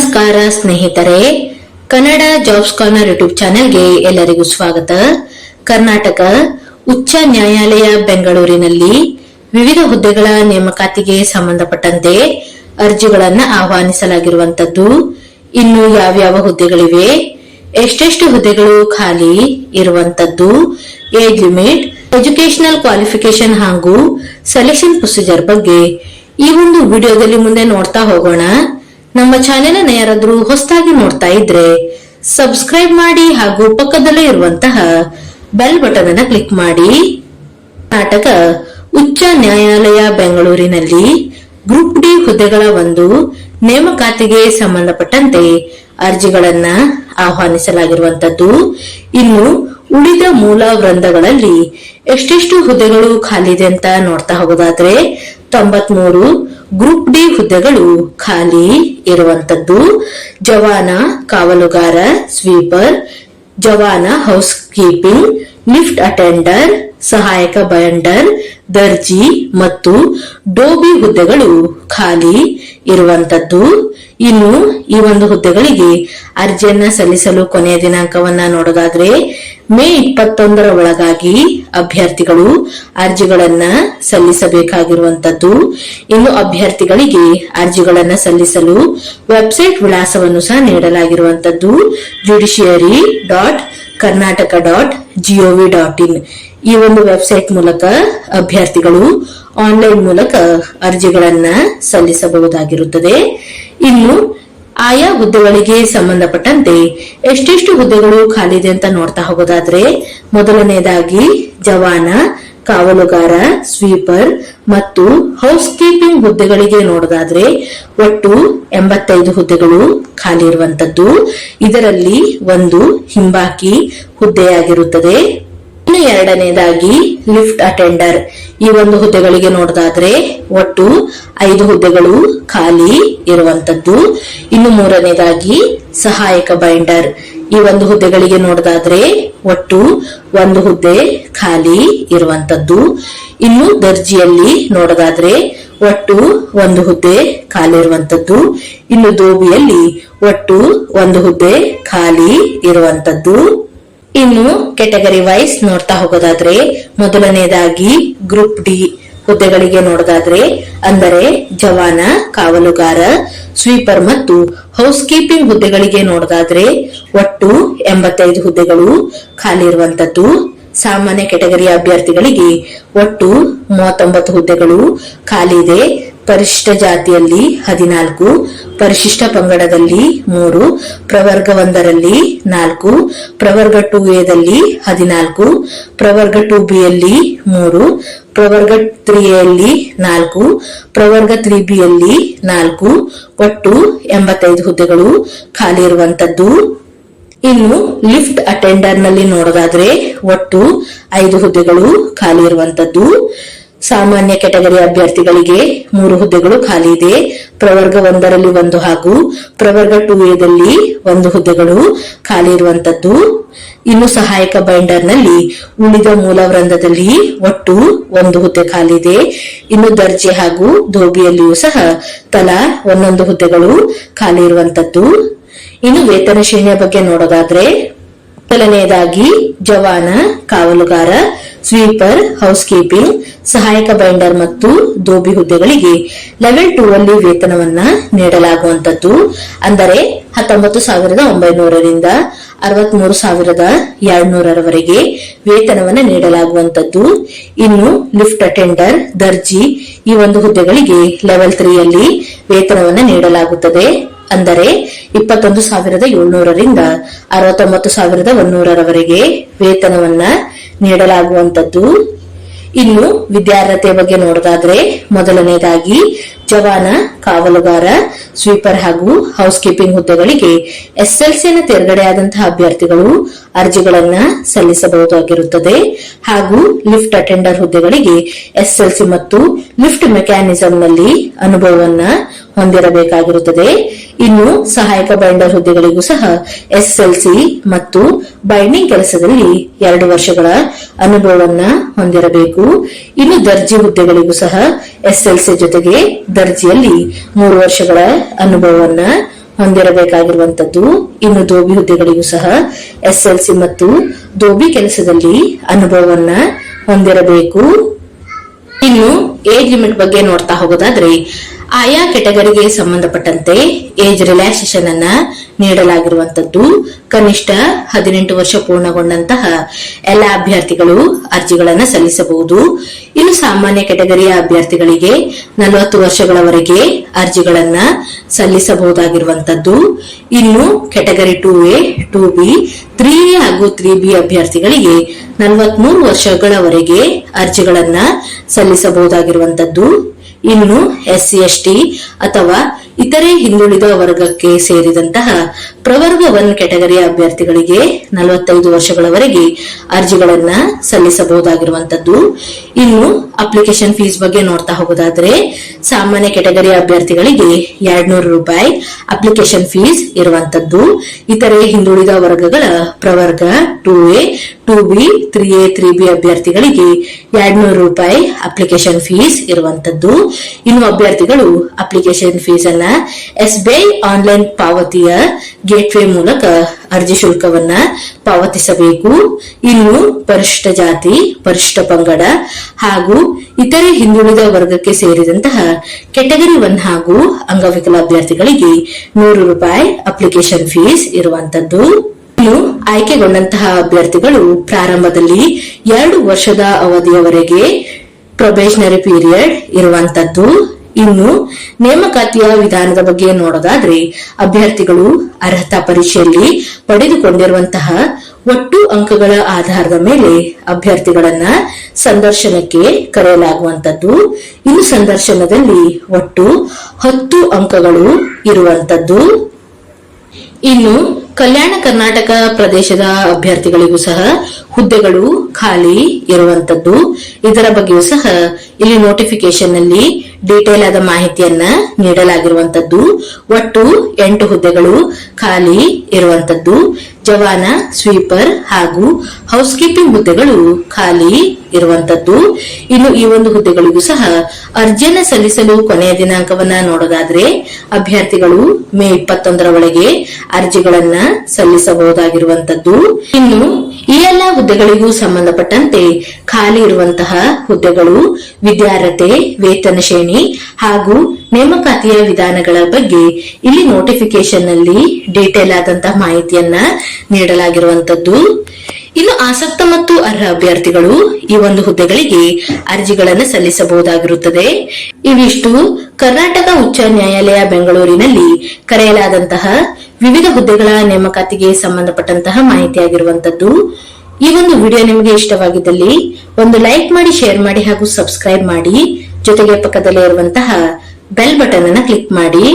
ನಮಸ್ಕಾರ ಸ್ನೇಹಿತರೆ, Kannada jobs corner YouTube ಚಾನೆಲ್ಗೆ ಎಲ್ಲರಿಗೂ ಸ್ವಾಗತ. ಕರ್ನಾಟಕ ಉಚ್ಚ ನ್ಯಾಯಾಲಯ ಬೆಂಗಳೂರಿನಲ್ಲಿ ವಿವಿಧ ಹುದ್ದೆಗಳ ನೇಮಕಾತಿಗೆ ಸಂಬಂಧಪಟ್ಟಂತೆ ಅರ್ಜಿಗಳನ್ನು ಆಹ್ವಾನಿಸಲಾಗಿರುವಂತದ್ದು. ಇನ್ನು ಯಾವ್ಯಾವ ಹುದ್ದೆಗಳಿವೆ, ಎಷ್ಟೆಷ್ಟು ಹುದ್ದೆಗಳು ಖಾಲಿ ಇರುವಂತದ್ದು, ಏಜ್ ಲಿಮಿಟ್, ಎಜುಕೇಶನಲ್ ಕ್ವಾಲಿಫಿಕೇಶನ್ ಹಾಗೂ ಸೆಲೆಕ್ಷನ್ ಪ್ರೊಸೀಜರ್ ಬಗ್ಗೆ ಈ ಒಂದು ವಿಡಿಯೋದಲ್ಲಿ ಮುಂದೆ ನೋಡ್ತಾ ಹೋಗೋಣ. ನಮ್ಮ ಚಾನೆಲ್ ಅನ್ನು ಯಾರಾದ್ರೂ ಹೊಸದಾಗಿ ನೋಡ್ತಾ ಇದ್ರೆ ಸಬ್ಸ್ಕ್ರೈಬ್ ಮಾಡಿ ಹಾಗೂ ಪಕ್ಕದಲ್ಲೇ ಇರುವಂತಹ ಬೆಲ್ ಬಟನ್ ಅನ್ನು ಕ್ಲಿಕ್ ಮಾಡಿ. ಕರ್ನಾಟಕ ಉಚ್ಚ ನ್ಯಾಯಾಲಯ ಬೆಂಗಳೂರಿನಲ್ಲಿ ಗ್ರೂಪ್ ಡಿ ಹುದ್ದೆಗಳ ಒಂದು ನೇಮಕಾತಿಗೆ ಸಂಬಂಧಪಟ್ಟಂತೆ ಅರ್ಜಿಗಳನ್ನ ಆಹ್ವಾನಿಸಲಾಗಿರುವಂತದ್ದು. ಇನ್ನು ಉಳಿದ ಮೂಲ ವೃಂದಗಳಲ್ಲಿ ಎಷ್ಟೆಷ್ಟು ಹುದ್ದೆಗಳು ಖಾಲಿ ಇದೆ ಅಂತ ನೋಡ್ತಾ ಹೋಗೋದಾದ್ರೆ 93 ಗ್ರೂಪ್ ಡಿ ಹುದ್ದೆಗಳು ಖಾಲಿ ಇರುವಂತದ್ದು. ಜವಾನ ಕಾವಲುಗಾರ, ಸ್ವೀಪರ್, ಜವಾನ ಹೌಸ್ ಕೀಪಿಂಗ್, ಲಿಫ್ಟ್ ಅಟೆಂಡರ್, ಸಹಾಯಕ ಬೈಂಡರ್, ದರ್ಜಿ ಮತ್ತು ಡೋಬಿ ಹುದ್ದೆಗಳು ಖಾಲಿ ಇರುವಂತದ್ದು. ಇನ್ನು ಈ ಒಂದು ಹುದ್ದೆಗಳಿಗೆ ಅರ್ಜಿಯನ್ನ ಸಲ್ಲಿಸಲು ಕೊನೆಯ ದಿನಾಂಕವನ್ನ ನೋಡೋದಾದ್ರೆ ಮೇ 21ರ ಒಳಗಾಗಿ ಅಭ್ಯರ್ಥಿಗಳು ಅರ್ಜಿಗಳನ್ನ ಸಲ್ಲಿಸಬೇಕಾಗಿರುವಂತದ್ದು. ಇನ್ನು ಅಭ್ಯರ್ಥಿಗಳಿಗೆ ಅರ್ಜಿಗಳನ್ನ ಸಲ್ಲಿಸಲು ವೆಬ್ಸೈಟ್ ವಿಳಾಸವನ್ನು ಸಹ ನೀಡಲಾಗಿರುವಂತದ್ದು. judiciary.karnataka.gov.in ಈ ಒಂದು ವೆಬ್ಸೈಟ್ ಮೂಲಕ ಅಭ್ಯರ್ಥಿಗಳು ಆನ್ಲೈನ್ ಮೂಲಕ ಅರ್ಜಿಗಳನ್ನ ಸಲ್ಲಿಸಬಹುದಾಗಿರುತ್ತದೆ. ಇನ್ನು ಆಯಾ ಹುದ್ದೆಗಳಿಗೆ ಸಂಬಂಧಪಟ್ಟಂತೆ ಎಷ್ಟೆಷ್ಟು ಹುದ್ದೆಗಳು ಖಾಲಿ ಇದೆ ಅಂತ ನೋಡ್ತಾ ಹೋಗೋದಾದ್ರೆ ಮೊದಲನೇದಾಗಿ ಜವಾನ, ಕಾವಲುಗಾರ, ಸ್ವೀಪರ್ ಮತ್ತು ಹೌಸ್ ಕೀಪಿಂಗ್ ಹುದ್ದೆಗಳಿಗೆ ನೋಡೋದಾದ್ರೆ ಒಟ್ಟು 85 ಹುದ್ದೆಗಳು ಖಾಲಿ ಇರುವಂತದ್ದು. ಇದರಲ್ಲಿ ಒಂದು ಹಿಂಬಾಕಿ ಹುದ್ದೆಯಾಗಿರುತ್ತದೆ. ಇನ್ನು ಎರಡನೇದಾಗಿ ಲಿಫ್ಟ್ ಅಟೆಂಡರ್ ಈ ಒಂದು ಹುದ್ದೆಗಳಿಗೆ ನೋಡೋದಾದ್ರೆ ಒಟ್ಟು 5 ಹುದ್ದೆಗಳು ಖಾಲಿ ಇರುವಂತದ್ದು. ಇನ್ನು ಮೂರನೇದಾಗಿ ಸಹಾಯಕ ಬೈಂಡರ್ ಈ ಒಂದು ಹುದ್ದೆಗಳಿಗೆ ನೋಡೋದಾದ್ರೆ ಒಟ್ಟು 1 ಹುದ್ದೆ ಖಾಲಿ ಇರುವಂತದ್ದು. ಇನ್ನು ದರ್ಜಿಯಲ್ಲಿ ನೋಡೋದಾದ್ರೆ ಒಟ್ಟು 1 ಹುದ್ದೆ ಖಾಲಿ ಇರುವಂತದ್ದು. ಇನ್ನು ದೋಬಿಯಲ್ಲಿ ಒಟ್ಟು 1 ಹುದ್ದೆ ಖಾಲಿ ಇರುವಂತದ್ದು. ಇನ್ನು ಕೆಟಗರಿ ವೈಸ್ ನೋಡ್ತಾ ಹೋಗೋದಾದ್ರೆ ಮೊದಲನೇದಾಗಿ ಗ್ರೂಪ್ ಡಿ ಹುದ್ದೆಗಳಿಗೆ ನೋಡೋದಾದ್ರೆ ಅಂದರೆ ಜವಾನ, ಕಾವಲುಗಾರ, ಸ್ವೀಪರ್ ಮತ್ತು ಹೌಸ್ ಕೀಪಿಂಗ್ ಹುದ್ದೆಗಳಿಗೆ ನೋಡೋದಾದ್ರೆ ಒಟ್ಟು 85 ಹುದ್ದೆಗಳು ಖಾಲಿ ಇರುವಂತದ್ದು. ಸಾಮಾನ್ಯ ಕೆಟಗರಿ ಅಭ್ಯರ್ಥಿಗಳಿಗೆ ಒಟ್ಟು 39 ಹುದ್ದೆಗಳು ಖಾಲಿ ಇದೆ. ಪರಿಶಿಷ್ಟ ಜಾತಿಯಲ್ಲಿ 14, ಪರಿಶಿಷ್ಟ ಪಂಗಡದಲ್ಲಿ 3, ಪ್ರವರ್ಗ 1ರಲ್ಲಿ 4, ಪ್ರವರ್ಗ 2ಎ 14, ಪ್ರವರ್ಗ 2ಬಿಯಲ್ಲಿ 3, ಪ್ರವರ್ಗ 3ಎಯಲ್ಲಿ 4, ಪ್ರವರ್ಗ 3ಬಿಯಲ್ಲಿ 4, ಒಟ್ಟು 85 ಹುದ್ದೆಗಳು ಖಾಲಿ ಇರುವಂತದ್ದು. ಇನ್ನು ಲಿಫ್ಟ್ ಅಟೆಂಡರ್ ನಲ್ಲಿ ನೋಡೋದಾದ್ರೆ ಒಟ್ಟು 5 ಹುದ್ದೆಗಳು ಖಾಲಿ ಇರುವಂತದ್ದು. ಸಾಮಾನ್ಯ ಕೆಟಗರಿ ಅಭ್ಯರ್ಥಿಗಳಿಗೆ 3 ಹುದ್ದೆಗಳು ಖಾಲಿ ಇದೆ. ಪ್ರವರ್ಗ 1ರಲ್ಲಿ 1 ಹಾಗೂ ಪ್ರವರ್ಗ 2ಎ 1 ಹುದ್ದೆಗಳು ಖಾಲಿ ಇರುವಂತದ್ದು. ಇನ್ನು ಸಹಾಯಕ ಬೈಂಡರ್ ನಲ್ಲಿ ಉಳಿದ ಮೂಲ ವೃಂದದಲ್ಲಿ ಒಟ್ಟು 1 ಹುದ್ದೆ ಖಾಲಿ ಇದೆ. ಇನ್ನು ದರ್ಜೆ ಹಾಗೂ ಧೋಬಿಯಲ್ಲಿಯೂ ಸಹ ತಲಾ 1 ಹುದ್ದೆಗಳು ಖಾಲಿ ಇರುವಂತದ್ದು. ಇನ್ನು ವೇತನ ಶ್ರೇಣಿಯ ಬಗ್ಗೆ ನೋಡೋದಾದ್ರೆ ಮೊದಲನೆಯದಾಗಿ ಜವಾನ, ಕಾವಲುಗಾರ, ಸ್ವೀಪರ್, ಹೌಸ್ ಕೀಪಿಂಗ್, ಸಹಾಯಕ ಬೈಂಡರ್ ಮತ್ತು ದೋಬಿ ಹುದ್ದೆಗಳಿಗೆ ಲೆವೆಲ್ 2 ಅಲ್ಲಿ ವೇತನವನ್ನ ನೀಡಲಾಗುವಂತದ್ದು. ಅಂದರೆ 19,900ರಿಂದ 63,200ರವರೆಗೆ ವೇತನವನ್ನ ನೀಡಲಾಗುವಂತದ್ದು. ಇನ್ನು ಲಿಫ್ಟ್ ಅಟೆಂಡರ್, ದರ್ಜಿ ಈ ಒಂದು ಹುದ್ದೆಗಳಿಗೆ ಲೆವೆಲ್ 3 ಅಲ್ಲಿ ವೇತನವನ್ನ ನೀಡಲಾಗುತ್ತದೆ. ಅಂದರೆ 21,700ರಿಂದ 69,100ರವರೆಗೆ ವೇತನವನ್ನ ನೀಡಲಾಗುವಂತದ್ದು. ಇನ್ನು ವಿದ್ಯಾರ್ಹತೆಯ ಬಗ್ಗೆ ನೋಡೋದಾದ್ರೆ ಮೊದಲನೇದಾಗಿ ಜವಾನ, ಕಾವಲುಗಾರ, ಸ್ವೀಪರ್ ಹಾಗೂ ಹೌಸ್ ಕೀಪಿಂಗ್ ಹುದ್ದೆಗಳಿಗೆ ಎಸ್ಎಲ್ಸಿಯನ್ನು ತೇರ್ಗಡೆಯಾದಂತಹ ಅಭ್ಯರ್ಥಿಗಳು ಅರ್ಜಿಗಳನ್ನ ಸಲ್ಲಿಸಬಹುದಾಗಿರುತ್ತದೆ. ಹಾಗೂ ಲಿಫ್ಟ್ ಅಟೆಂಡರ್ ಹುದ್ದೆಗಳಿಗೆ ಎಸ್ಎಲ್ಸಿ ಮತ್ತು ಲಿಫ್ಟ್ ಮೆಕ್ಯಾನಿಸಂ ನಲ್ಲಿ ಅನುಭವವನ್ನ ಹೊಂದಿರಬೇಕಾಗಿರುತ್ತದೆ. ಇನ್ನು ಸಹಾಯಕ ಬೈಂಡರ್ ಹುದ್ದೆಗಳಿಗೂ ಸಹ ಎಸ್ಎಲ್ಸಿ ಮತ್ತು ಬೈಂಡಿಂಗ್ ಕೆಲಸದಲ್ಲಿ 2 ವರ್ಷಗಳ ಅನುಭವವನ್ನ ಹೊಂದಿರಬೇಕು. ಇನ್ನು ದರ್ಜಿ ಹುದ್ದೆಗಳಿಗೂ ಸಹ ಎಸ್ಎಲ್ಸಿ ಜೊತೆಗೆ ದರ್ಜಿಯಲ್ಲಿ 3 ವರ್ಷಗಳ ಅನುಭವವನ್ನ ಹೊಂದಿರಬೇಕಾಗಿರುವಂತದ್ದು. ಇನ್ನು ದೋಬಿ ಹುದ್ದೆಗಳಿಗೂ ಸಹ SLC ಮತ್ತು ದೋಬಿ ಕೆಲಸದಲ್ಲಿ ಅನುಭವವನ್ನ ಹೊಂದಿರಬೇಕು. ಇನ್ನು ಏಜ್ ಲಿಮಿಟ್ ಬಗ್ಗೆ ನೋಡ್ತಾ ಹೋಗೋದಾದ್ರೆ ಆಯಾ ಕೆಟಗರಿಗೆ ಸಂಬಂಧಪಟ್ಟಂತೆ ಏಜ್ ರಿಲ್ಯಾಕ್ಸೇಷನ್ ಅನ್ನ ನೀಡಲಾಗಿರುವಂತದ್ದು. ಕನಿಷ್ಠ 18 ವರ್ಷ ಪೂರ್ಣಗೊಂಡಂತಹ ಎಲ್ಲ ಅಭ್ಯರ್ಥಿಗಳು ಅರ್ಜಿಗಳನ್ನ ಸಲ್ಲಿಸಬಹುದು. ಇನ್ನು ಸಾಮಾನ್ಯ ಕೆಟಗರಿಯ ಅಭ್ಯರ್ಥಿಗಳಿಗೆ 40 ವರ್ಷಗಳವರೆಗೆ ಅರ್ಜಿಗಳನ್ನ ಸಲ್ಲಿಸಬಹುದಾಗಿರುವಂತದ್ದು. ಇನ್ನು ಕೆಟಗರಿ 2A, 2B, 3A ಹಾಗೂ 3B ಅಭ್ಯರ್ಥಿಗಳಿಗೆ 43 ವರ್ಷಗಳವರೆಗೆ ಅರ್ಜಿಗಳನ್ನ ಸಲ್ಲಿಸಬಹುದಾಗಿರುವಂತದ್ದು. ಇನ್ನು SC, ST ಅಥವಾ ಇತರೆ ಹಿಂದುಳಿದ ವರ್ಗಕ್ಕೆ ಸೇರಿದಂತಹ ಪ್ರವರ್ಗ 1 ಕೆಟಗರಿಯ ಅಭ್ಯರ್ಥಿಗಳಿಗೆ 45 ವರ್ಷಗಳವರೆಗೆ ಅರ್ಜಿಗಳನ್ನ ಸಲ್ಲಿಸಬಹುದಾಗಿರುವಂತದ್ದು. ಇನ್ನು ಅಪ್ಲಿಕೇಶನ್ ಫೀಸ್ ಬಗ್ಗೆ ನೋಡ್ತಾ ಹೋಗೋದಾದ್ರೆ ಸಾಮಾನ್ಯ ಕೆಟಗರಿಯ ಅಭ್ಯರ್ಥಿಗಳಿಗೆ 200 ರೂಪಾಯಿ ಅಪ್ಲಿಕೇಶನ್ ಫೀಸ್ ಇರುವಂತದ್ದು. ಇತರೆ ಹಿಂದುಳಿದ ವರ್ಗಗಳ ಪ್ರವರ್ಗ 2A, 2B, 3A, 3B ಅಭ್ಯರ್ಥಿಗಳಿಗೆ 200 ರೂಪಾಯಿ ಅಪ್ಲಿಕೇಶನ್ ಫೀಸ್ ಇರುವಂತದ್ದು. ಇನ್ನು ಅಭ್ಯರ್ಥಿಗಳು ಅಪ್ಲಿಕೇಶನ್ ಫೀಸ್ ಅನ್ನ SBI ಆನ್ಲೈನ್ ಪಾವತಿಯ ಗೇಟ್ವೇ ಮೂಲಕ ಅರ್ಜಿ ಶುಲ್ಕವನ್ನ ಪಾವತಿಸಬೇಕು. ಇನ್ನು ಪರಿಶಿಷ್ಟ ಜಾತಿ, ಪರಿಶಿಷ್ಟ ಪಂಗಡ ಹಾಗೂ ಇತರೆ ಹಿಂದುಳಿದ ವರ್ಗಕ್ಕೆ ಸೇರಿದಂತಹ ಕೆಟಗರಿ 1 ಹಾಗೂ ಅಂಗವಿಕಲ ಅಭ್ಯರ್ಥಿಗಳಿಗೆ 100 ರೂಪಾಯಿ ಅಪ್ಲಿಕೇಶನ್ ಫೀಸ್ ಇರುವಂತದ್ದು. ಇನ್ನು ಆಯ್ಕೆಗೊಂಡಂತಹ ಅಭ್ಯರ್ಥಿಗಳು ಪ್ರಾರಂಭದಲ್ಲಿ 2 ವರ್ಷದ ಅವಧಿಯವರೆಗೆ ಪ್ರೊಬೇಷನರಿ ಪೀರಿಯಡ್ ಇರುವಂತದ್ದು. ಇನ್ನು ನೇಮಕಾತಿಯ ವಿಧಾನದ ಬಗ್ಗೆ ನೋಡೋದಾದ್ರೆ ಅಭ್ಯರ್ಥಿಗಳು ಅರ್ಹತಾ ಪರೀಕ್ಷೆಯಲ್ಲಿ ಪಡೆದುಕೊಂಡಿರುವಂತಹ ಒಟ್ಟು ಅಂಕಗಳ ಆಧಾರದ ಮೇಲೆ ಅಭ್ಯರ್ಥಿಗಳನ್ನ ಸಂದರ್ಶನಕ್ಕೆ ಕರೆಯಲಾಗುವಂತದ್ದು. ಇನ್ನು ಸಂದರ್ಶನದಲ್ಲಿ ಒಟ್ಟು 10 ಅಂಕಗಳು ಇರುವಂತದ್ದು. ಇನ್ನು ಕಲ್ಯಾಣ ಕರ್ನಾಟಕ ಪ್ರದೇಶದ ಅಭ್ಯರ್ಥಿಗಳಿಗೂ ಸಹ ಹುದ್ದೆಗಳು ಖಾಲಿ ಇರುವಂತದ್ದು. ಇದರ ಬಗ್ಗೆಯೂ ಸಹ ಇಲ್ಲಿ ನೋಟಿಫಿಕೇಶನ್ ನಲ್ಲಿ ಡೀಟೇಲ್ ಆದ ಮಾಹಿತಿಯನ್ನ ನೀಡಲಾಗಿರುವಂತದ್ದು. ಒಟ್ಟು 8 ಹುದ್ದೆಗಳು ಖಾಲಿ ಇರುವಂತದ್ದು. ಜವಾನ, ಸ್ವೀಪರ್ ಹಾಗೂ ಹೌಸ್ ಕೀಪಿಂಗ್ ಹುದ್ದೆಗಳು ಖಾಲಿ ಇರುವಂತದ್ದು. ಇನ್ನು ಈ ಒಂದು ಹುದ್ದೆಗಳಿಗೂ ಸಹ ಅರ್ಜಿಯನ್ನ ಸಲ್ಲಿಸಲು ಕೊನೆಯ ದಿನಾಂಕವನ್ನ ನೋಡೋದಾದ್ರೆ ಅಭ್ಯರ್ಥಿಗಳು ಮೇ 21ರ ಒಳಗೆ ಅರ್ಜಿಗಳನ್ನ ಸಲ್ಲಿಸಬಹುದಾಗಿರುವಂತದ್ದು. ಇನ್ನು ಈ ಎಲ್ಲಾ ಹುದ್ದೆಗಳಿಗೂ ಸಂಬಂಧಪಟ್ಟಂತೆ ಖಾಲಿ ಇರುವಂತಹ ಹುದ್ದೆಗಳು, ವಿದ್ಯಾರ್ಹತೆ, ವೇತನ ಶ್ರೇಣಿ ಹಾಗೂ ನೇಮಕಾತಿಯ ವಿಧಾನಗಳ ಬಗ್ಗೆ ಇಲ್ಲಿ ನೋಟಿಫಿಕೇಶನ್ ನಲ್ಲಿ ಡೀಟೇಲ್ ಆದಂತಹ ಮಾಹಿತಿಯನ್ನ ನೀಡಲಾಗಿರುವಂತದ್ದು. ಇನ್ನು ಆಸಕ್ತ ಮತ್ತು ಅರ್ಹ ಅಭ್ಯರ್ಥಿಗಳು ಈ ಒಂದು ಹುದ್ದೆಗಳಿಗೆ ಅರ್ಜಿಗಳನ್ನು ಸಲ್ಲಿಸಬಹುದಾಗಿರುತ್ತದೆ. ಇವಿಷ್ಟು ಕರ್ನಾಟಕ ಉಚ್ಚ ನ್ಯಾಯಾಲಯ ಬೆಂಗಳೂರಿನಲ್ಲಿ ಕರೆಯಲಾದಂತಹ ವಿವಿಧ ಹುದ್ದೆಗಳ ನೇಮಕಾತಿಗೆ ಸಂಬಂಧಪಟ್ಟಂತಹ ಮಾಹಿತಿಯಾಗಿರುವಂತದ್ದು. ಈ ಒಂದು ವಿಡಿಯೋ ನಿಮಗೆ ಇಷ್ಟವಾಗಿದ್ದಲ್ಲಿ ಒಂದು ಲೈಕ್ ಮಾಡಿ, ಶೇರ್ ಮಾಡಿ ಹಾಗೂ ಸಬ್ಸ್ಕ್ರೈಬ್ ಮಾಡಿ. ಜೊತೆಗೆ ಪಕ್ಕದಲ್ಲೇ ಇರುವಂತಹ ಬೆಲ್ ಬಟನ್ ಅನ್ನು ಕ್ಲಿಕ್ ಮಾಡಿ.